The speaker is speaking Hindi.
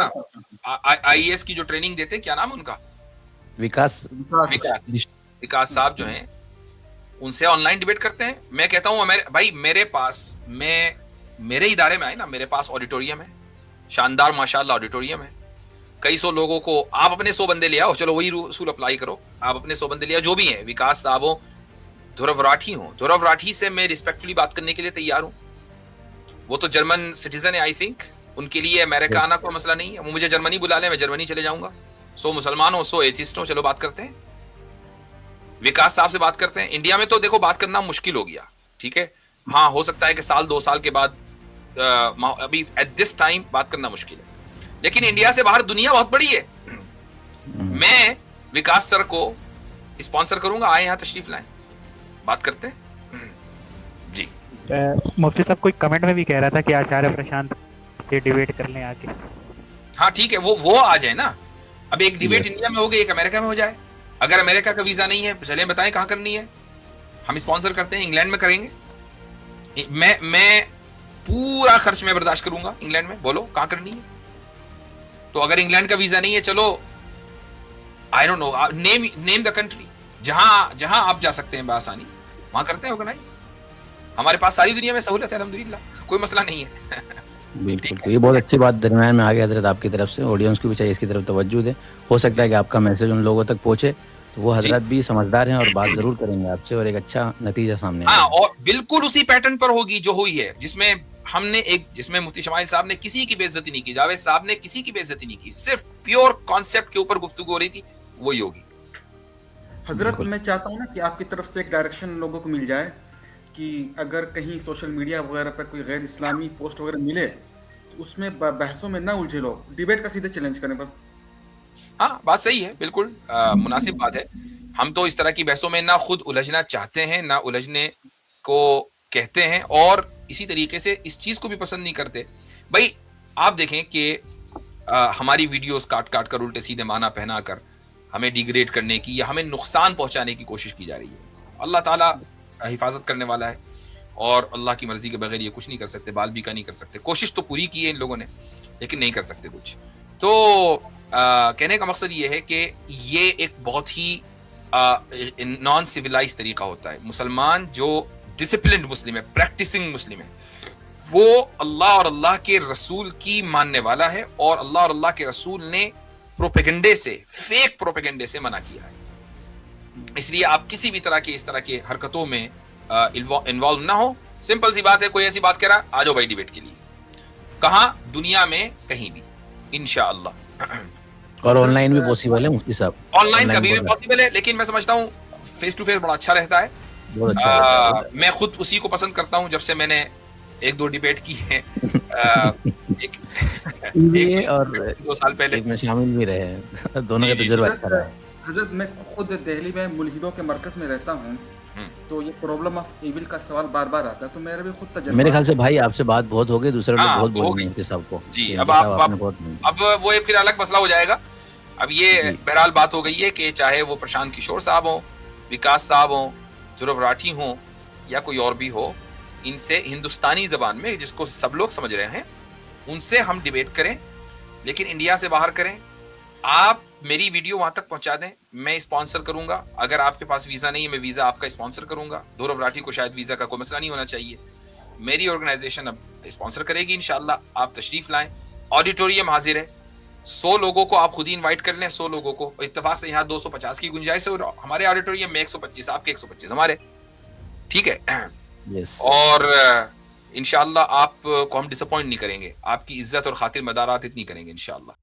आईएएस की जो ट्रेनिंग देते हैं, क्या नाम है उनका? विकास विकास साहब जो हैं, उनसे ऑनलाइन डिबेट करते हैं। मैं कहता हूँ भाई मेरे पास, मेरे इदारे में आए ना, मेरे पास ऑडिटोरियम है, शानदार माशाल्लाह ऑडिटोरियम है। कई सौ लोगों को, आप अपने 100 बंदे ले आओ, चलो वही रूल अप्लाई करो, आप अपने 100 बंदे ले आओ, जो भी हैं, विकास साहब हो, ध्रुव राठी हो, ध्रुव राठी से मैं रिस्पेक्टफुली बात करने के लिए तैयार हूँ। वो तो जर्मन सिटीजन है आई थिंक, उनके लिए अमेरिका आना कोई मसला नहीं है। वो मुझे जर्मनी बुला ले, मैं जर्मनी चले जाऊंगा। 100 मुसलमान हो, 100 एथिस्ट हो, चलो बात करते हैं, विकास साहब से बात करते हैं। इंडिया में तो देखो बात करना मुश्किल हो गया, ठीक है, हाँ हो सकता है कि साल 2 साल के बाद, अभी एट दिस टाइम बात करना मुश्किल है, लेकिन इंडिया से बाहर दुनिया बहुत बड़ी है। मैं विकास सर को स्पॉन्सर करूंगा, आए यहाँ तशरीफ लाएं, बात करते हैं जी। मुफ्ती साहब कोई कमेंट में भी कह रहा था कि आचार्य प्रशांत से डिबेट कर लें आके। हाँ ठीक है, वो आ जाए ना। अब एक डिबेट इंडिया में हो गई, एक अमेरिका में हो जाए। अगर अमेरिका का वीजा नहीं है, चले बताएं कहाँ करनी है, हम स्पॉन्सर करते हैं, इंग्लैंड में करेंगे। मैं पूरा खर्च में बर्दाश्त करूंगा, इंग्लैंड में बोलो कहाँ करनी है। तो अगर इंग्लैंड का वीजा नहीं है, चलो I don't know, name the country, जहां आप जा सकते हैं बआसानी, वहां करते हैं ऑर्गेनाइज। हमारे पास सारी दुनिया में सहूलत है अल्हम्दुलिल्लाह, कोई मसला नहीं है। बिल्कुल, तो ये बहुत अच्छी बात दरम्यान में आ गया हजरत आपकी तरफ से। ऑडियंस को भी चाहिए इसकी तरफ तवज्जो दे, हो सकता है कि आपका मैसेज उन लोगों तक पहुंचे, तो वो हजरत भी समझदार हैं और बात जरूर करेंगे आपसे और एक अच्छा नतीजा सामने हाँ, और बिल्कुल उसी पैटर्न पर होगी जो हुई है, जिसमें मुफ्ती शमाइल साहब ने किसी की बेइज्जती नहीं की, जावेद साहब ने किसी की बेइज्जती नहीं की, सिर्फ प्योर कॉन्सेप्ट के ऊपर गुफ्तगू हो रही थी, वही होगी। हजरत मैं चाहता हूँ ना कि आपकी तरफ से एक डायरेक्शन लोगों को मिल जाए कि अगर कहीं सोशल मीडिया वगैरह पर कोई गैर इस्लामी पोस्ट वगैरह मिले तो उसमें बहसों में ना उलझे लोग, डिबेट का सीधे चैलेंज करें बस। हाँ बात सही है, बिल्कुल मुनासिब बात है। हम तो इस तरह की बहसों में ना खुद उलझना चाहते हैं, ना उलझने को कहते हैं, और इसी तरीके से इस चीज को भी पसंद नहीं करते। भाई आप देखें कि हमारी वीडियोस काट काट कर, उल्टे सीधे माना पहना कर हमें डिग्रेड करने की या हमें नुकसान पहुंचाने की कोशिश की जा रही है। अल्लाह ताला हिफाजत करने वाला है, और अल्लाह की मर्जी के बगैर ये कुछ नहीं कर सकते, बाल भी का नहीं कर सकते। कोशिश तो पूरी की है इन लोगों ने, लेकिन नहीं कर सकते कुछ। तो कहने का मकसद ये है कि ये एक बहुत ही नॉन सिविलाइज तरीका होता है। मुसलमान जो डिसिप्लिन्ड मुस्लिम है, प्रैक्टिसिंग मुस्लिम है, वो अल्लाह और अल्लाह के रसूल की मानने वाला है, और अल्लाह और अल्लाह के रसूल ने प्रोपेगेंडे से, फेक प्रोपेगेंडे से मना किया है। इसलिए आप किसी भी तरह के हरकतों में इन्वॉल्व ना हो। सिंपल सी बात है, कोई ऐसी बात कह रहा, आ जाओ भाई डिबेट के लिए, कहां, दुनिया में कहीं भी, इंशाअल्लाह। और ऑनलाइन भी पॉसिबल है मुफ्ती साहब, ऑनलाइन कभी भी पॉसिबल है, लेकिन मैं समझता हूँ फेस टू फेस बड़ा अच्छा रहता है। बहुत अच्छा रहता है। मैं खुद उसी को पसंद करता हूँ, जब से मैंने 1-2 डिबेट की है, ये और 2 साल पहले एक में शामिल भी रहे हैं, दोनों का तजुर्बा अच्छा रहा है। हजरत मैं खुद दिल्ली में मुल्हिदों के मरकज में रहता हूँ, तो ये प्रॉब्लम ऑफ इविल का सवाल बार बार आता है, तो मेरा भी खुद तजुर्बा। मेरे ख्याल से भाई आपसे बात बहुत हो गई, दूसरे लोग बहुत हो बोलेंगे गई मुफ्ती साहब को जी। कि अब अब वो फिर अलग मसला हो जाएगा। अब ये बहरहाल बात हो गई है कि चाहे वो प्रशांत किशोर साहब हो, विकास साहब हो, ध्रुव राठी हो, या कोई और भी हो, इनसे हिंदुस्तानी जबान में, जिसको सब लोग समझ रहे हैं, उनसे हम डिबेट करें, लेकिन इंडिया से बाहर करें। आप मेरी वीडियो वहां तक पहुंचा दें, मैं स्पॉन्सर करूंगा। अगर आपके पास वीजा नहीं है, मैं वीजा आपका स्पॉन्सर करूंगा। ध्रुव राठी को शायद वीजा का कोई मसला नहीं होना चाहिए, मेरी ऑर्गेनाइजेशन अब स्पॉन्सर करेगी इंशाल्लाह। आप तशरीफ लाएं, ऑडिटोरियम हाजिर है, 100 लोगों को आप खुद ही इन्वाइट कर लें, 100 लोगों को। इत्तेफाक से यहाँ 250 की गुंजाइश है, और हमारे ऑडिटोरियम में 125, आपके 125 हमारे, ठीक है। और इंशाल्लाह आपको हम डिसअपॉइंट नहीं करेंगे, आपकी इज्जत और खातिर मदारात इतनी करेंगे इंशाल्लाह।